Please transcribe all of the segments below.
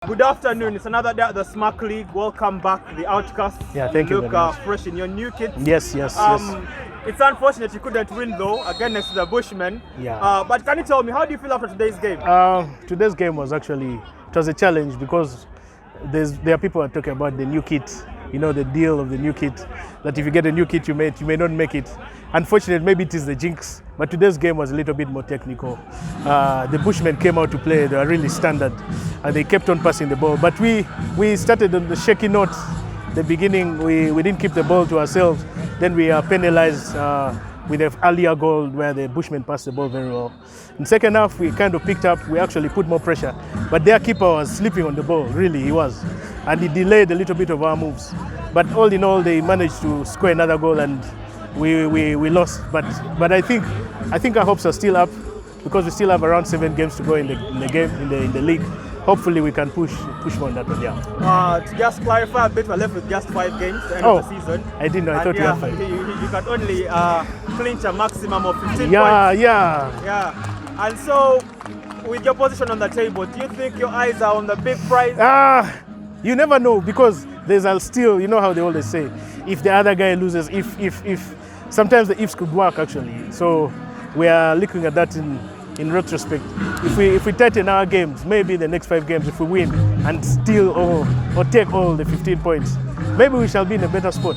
Good afternoon. It's another day at the Smack League. Welcome back to the OutKasts. Yeah, thank you. Look fresh in your new kit. Yes. It's unfortunate you couldn't win though against the Bushmen. Yeah. But can you tell me, how do you feel after today's game? Today's game was a challenge because there are people who are talking about the new kit. You know, the deal of the new kit. That if you get a new kit, you may not make it. Unfortunately, maybe it is the jinx. But today's game was a little bit more technical. The Bushmen came out to play. They were really standard, and they kept on passing the ball. But we started on the shaky note. The beginning, we didn't keep the ball to ourselves. Then we are penalized with an earlier goal where the Bushmen passed the ball very well. In second half, we kind of picked up. We actually put more pressure. But their keeper was sleeping on the ball. Really, he was. And he delayed a little bit of our moves. But all in all, they managed to score another goal, and we lost. But I think our hopes are still up because we still have around 7 games to go in the league. Hopefully we can push more on that one. Yeah. To just clarify a bit, we're left with just 5 games to end of the season. I didn't know. I thought you had 5. You can only clinch a maximum of 15 points. Yeah. And so, with your position on the table, do you think your eyes are on the big prize? You never know, because there's still, you know how they always say, if the other guy loses, if sometimes the ifs could work actually. So we are looking at that in retrospect. If we tighten our games, maybe the next 5 games, if we win and steal or take all the 15 points, maybe we shall be in a better spot.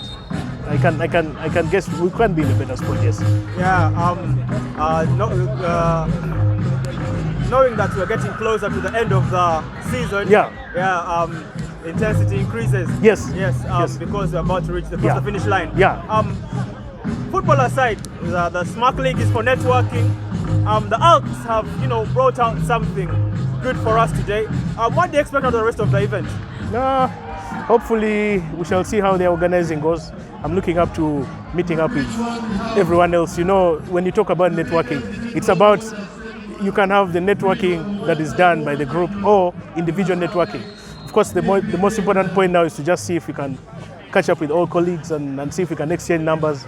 I can guess we can be in a better spot. Yes. Yeah. Knowing that we're getting closer to the end of the season. Intensity increases. Yes. Because we're about to reach the finish line. Football aside, the Smack League is for networking. The Alps have, brought out something good for us today. What do you expect out of the rest of the event? Hopefully, we shall see how the organizing goes. I'm looking up to meeting up with everyone else. You know, when you talk about networking, it's about you can have the networking that is done by the group or individual networking. Of course, the most important point now is to just see if we can catch up with all colleagues and see if we can exchange numbers.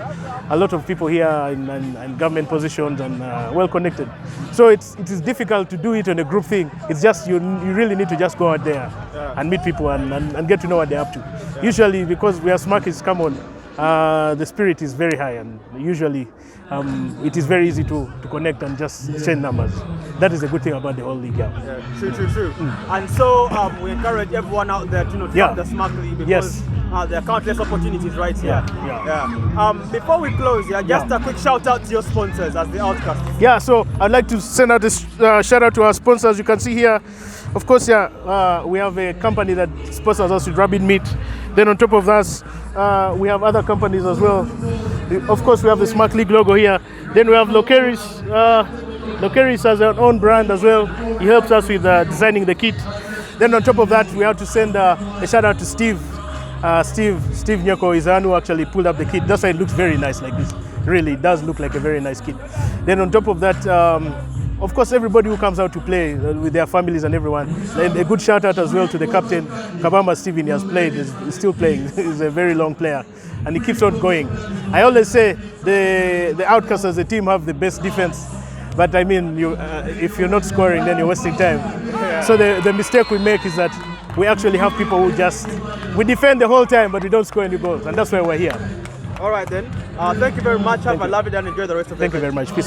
A lot of people here in government positions and well connected. So it is difficult to do it on a group thing. It's just you really need to just go out there and meet people and get to know what they're up to. Usually, because we are Smack is come on, the spirit is very high, and usually it is very easy to connect and just exchange numbers. That is a good thing about the whole league. True. And so we encourage everyone out there to join the Smack League because there are countless opportunities right here. Before we close, just a quick shout out to your sponsors as the OutKasts. Yeah, so I'd like to send out this shout out to our sponsors. You can see here, of course, we have a company that sponsors us with rabbit meat. Then on top of that, we have other companies as well. Of course, we have the Smack League logo here. Then we have Lokeris. Lokeris has their own brand as well. He helps us with designing the kit. Then on top of that, we have to send a shout out to Steve. Steve Nyoko is the one who actually pulled up the kit. That's why it looks very nice like this. Really, it does look like a very nice kit. Then on top of that, of course, everybody who comes out to play with their families and everyone. And a good shout out as well to the captain, Kabamba Steven. He has played, he's still playing. He's a very long player, and he keeps on going. I always say the OutKasts as a team have the best defense. But I mean, if you're not scoring, then you're wasting time. So the mistake we make is that we actually have people who we defend the whole time, but we don't score any goals, and that's why we're here. All right then. Thank you very much. Have a lovely day and enjoy the rest of the day. Thank you very much. Peace.